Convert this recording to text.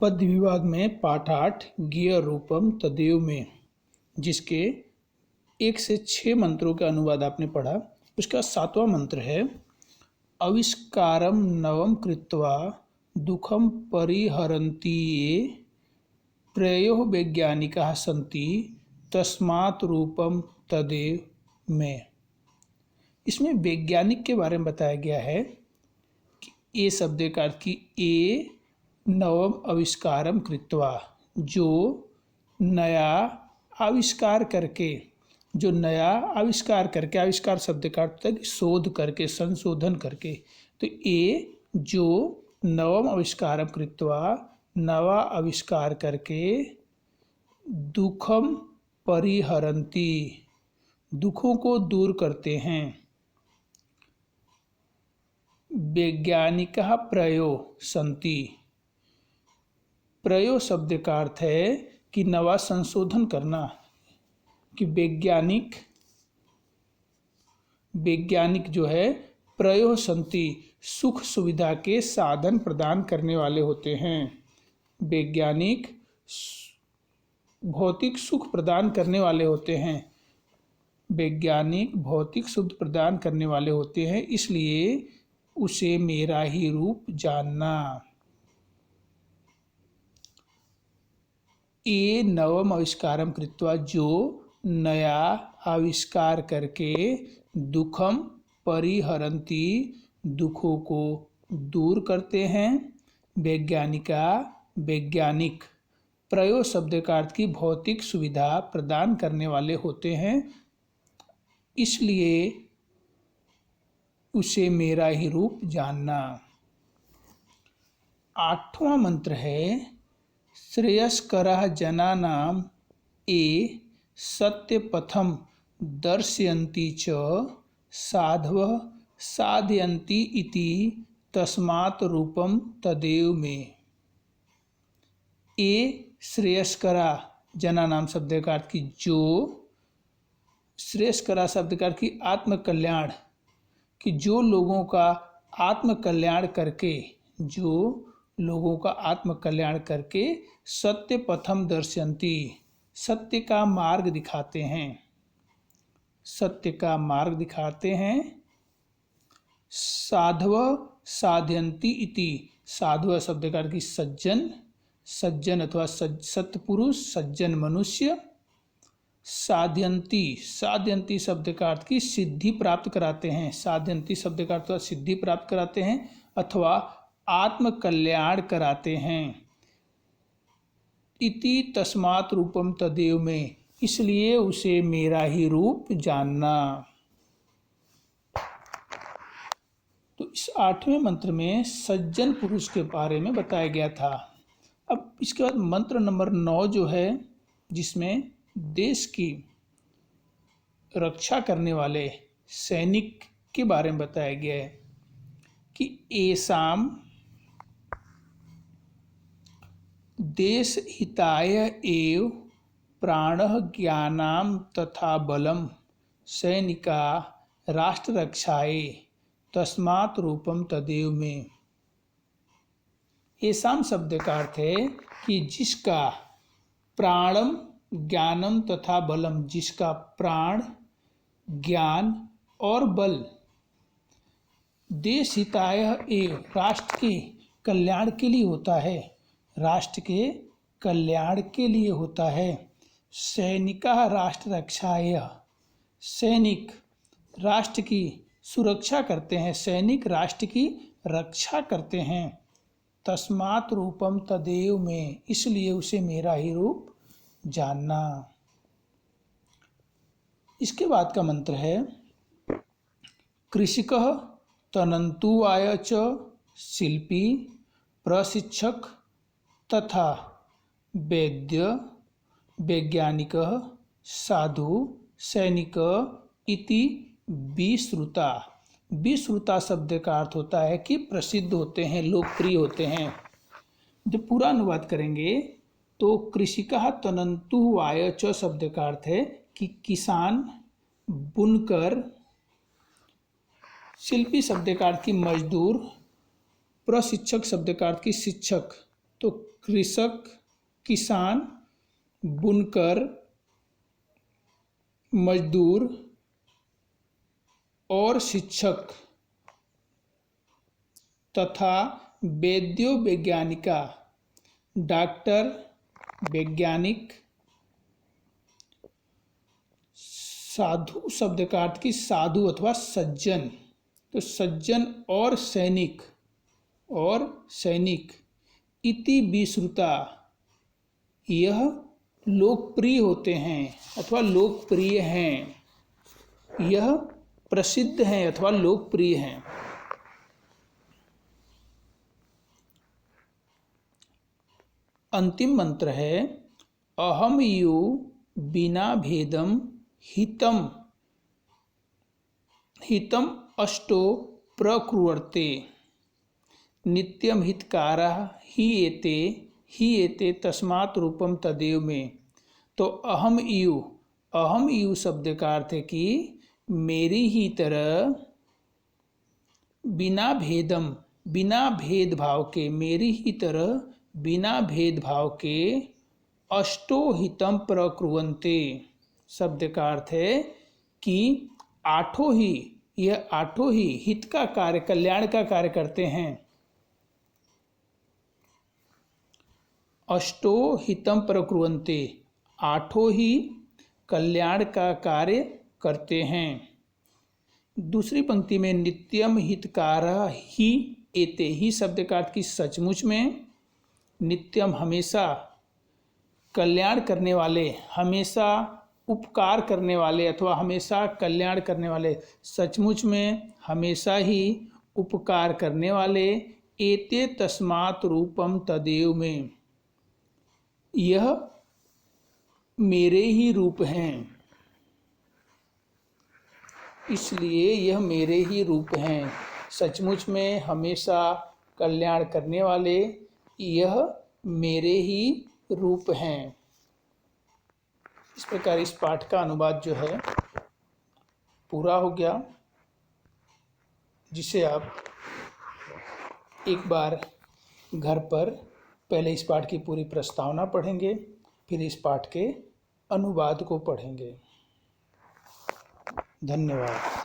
पद्य विभाग में पाठ 8 गिय रूपम तदेव में, जिसके 1 से 6 मंत्रों का अनुवाद आपने पढ़ा। उसका 7वां मंत्र है आविष्कारम नवम कृत्वा दुखम परिहरन्ति ये प्रयो वैज्ञानिकाः सन्ति तस्मात् रूपम तदेव में। इसमें वैज्ञानिक के बारे में बताया गया है कि ए शब्द का अर्थ की ए नवम आविष्कारम कृत्वा, जो नया आविष्कार करके, जो नया आविष्कार करके, आविष्कार शब्द का अर्थ है शोध करके, संशोधन करके। तो ए जो नवम आविष्कारम कृत्वा, नवा आविष्कार करके, दुखम परिहरन्ति, दुखों को दूर करते हैं, वैज्ञानिकाः प्रयो सन्ति, प्रयो शब्द का अर्थ है कि नवा संशोधन करना, कि वैज्ञानिक जो है प्रयो सन्ति, सुख सुविधा के साधन प्रदान करने वाले होते हैं। वैज्ञानिक भौतिक सुख प्रदान करने वाले होते हैं, वैज्ञानिक भौतिक सुख प्रदान करने वाले होते हैं, इसलिए उसे मेरा ही रूप जानना। ये नवम आविष्कारम कृत्वा, जो नया आविष्कार करके, दुखम परिहरन्ति, दुखों को दूर करते हैं, वैज्ञानिका वैज्ञानिक, प्रयो शब्द का अर्थ की भौतिक सुविधा प्रदान करने वाले होते हैं, इसलिए उसे मेरा ही रूप जानना। 8वां मंत्र है श्रेयस्करः जनानां ये सत्यपथं दर्शयन्ति च साधवः साधयन्ति इति तस्मात् रूपम तदेव में। ये श्रेयस्करा जनानाम शब्द का अर्थ की जो, श्रेयस्करा शब्द का अर्थ की आत्मकल्याण, कि जो लोगों का आत्मकल्याण करके, जो लोगों का आत्मकल्याण करके, सत्य पथम दर्शयन्ति, सत्य का मार्ग दिखाते हैं, सत्य का मार्ग दिखाते हैं, साधव साधयन्ति इति, साधव शब्द का अर्थ की सज्जन, सज्जन अथवा सत्पुरुष, सज्जन मनुष्य, साधयन्ति, साधयन्ति शब्द का अर्थ की सिद्धि प्राप्त कराते हैं, साधयन्ति शब्द का अर्थ सिद्धि प्राप्त कराते हैं अथवा आत्मकल्याण कराते हैं। इति तस्मात् रूपम तदेव में, इसलिए उसे मेरा ही रूप जानना। तो इस 8वें मंत्र में सज्जन पुरुष के बारे में बताया गया था। अब इसके बाद मंत्र नंबर 9 जो है, जिसमें देश की रक्षा करने वाले सैनिक के बारे में बताया गया है कि येषां देश हिताय एव प्राणः ज्ञानाम तथा बलम सैनिका राष्ट्र रक्षाये तस्मात् रूपम तदेव में। येषां शब्द का अर्थ है कि जिसका प्राणम ज्ञानम तथा बलम, जिसका प्राण, ज्ञान और बल देश हिताय एव, राष्ट्र के कल्याण के लिए होता है, राष्ट्र के कल्याण के लिए होता है, सैनिका राष्ट्र रक्षाय, सैनिक राष्ट्र की सुरक्षा करते हैं, सैनिक राष्ट्र की रक्षा करते हैं, तस्मात् रूपम तदेव में, इसलिए उसे मेरा ही रूप जानना। इसके बाद का मंत्र है कृषिकः तनन्तुवाय च शिल्पी प्रशिक्षक तथा वैद्य वैज्ञानिकः साधु सैनिक इति विश्रुता। विश्रुता शब्द का अर्थ होता है कि प्रसिद्ध होते हैं, लोकप्रिय होते हैं। जब पूरा अनुवाद करेंगे तो कृषिकः तनन्तुवाय च शब्द का अर्थ है कि किसान, बुनकर, शिल्पी शब्द का अर्थ की मजदूर, प्रशिक्षक शब्द का अर्थ की शिक्षक। तो कृषक, किसान, बुनकर, मजदूर और शिक्षक तथा वैद्यो वैज्ञानिका, डॉक्टर, वैज्ञानिक। साधु शब्द का अर्थ कि साधु अथवा सज्जन, तो सज्जन और सैनिक इति विश्रुता, यह लोकप्रिय होते हैं अथवा लोकप्रिय हैं, यह प्रसिद्ध हैं अथवा लोकप्रिय हैं। अंतिम मंत्र है अहम यू बिना भेदम हितम अष्टो प्रकुर्वते नित्यम हितकारः ही एते तस्मात् रूपम तदेव में। तो अहम यू शब्द का अर्थ है कि मेरी ही तरह, बिना भेदभाव के, मेरी ही तरह बिना भेदभाव के, अष्टो हितम प्रकुर्वन्ते शब्द का अर्थ है कि आठों ही हित का कार्य, कल्याण का कार्य करते हैं। अष्टो हितम प्रकुर्वन्ते, आठों ही कल्याण का कार्य करते हैं। दूसरी पंक्ति में नित्यम हितकारः ही एते, ही शब्द का अर्थ कि सचमुच में, नित्यम हमेशा, कल्याण करने वाले, हमेशा उपकार करने वाले अथवा हमेशा कल्याण करने वाले, सचमुच में हमेशा ही उपकार करने वाले, एते तस्मात् रूपम तदेव में, यह मेरे ही रूप हैं, इसलिए यह मेरे ही रूप हैं। सचमुच में हमेशा कल्याण करने वाले, यह मेरे ही रूप हैं। इस प्रकार इस पाठ का अनुवाद जो है पूरा हो गया, जिसे आप एक बार घर पर पहले इस पाठ की पूरी प्रस्तावना पढ़ेंगे, फिर इस पाठ के अनुवाद को पढ़ेंगे। धन्यवाद।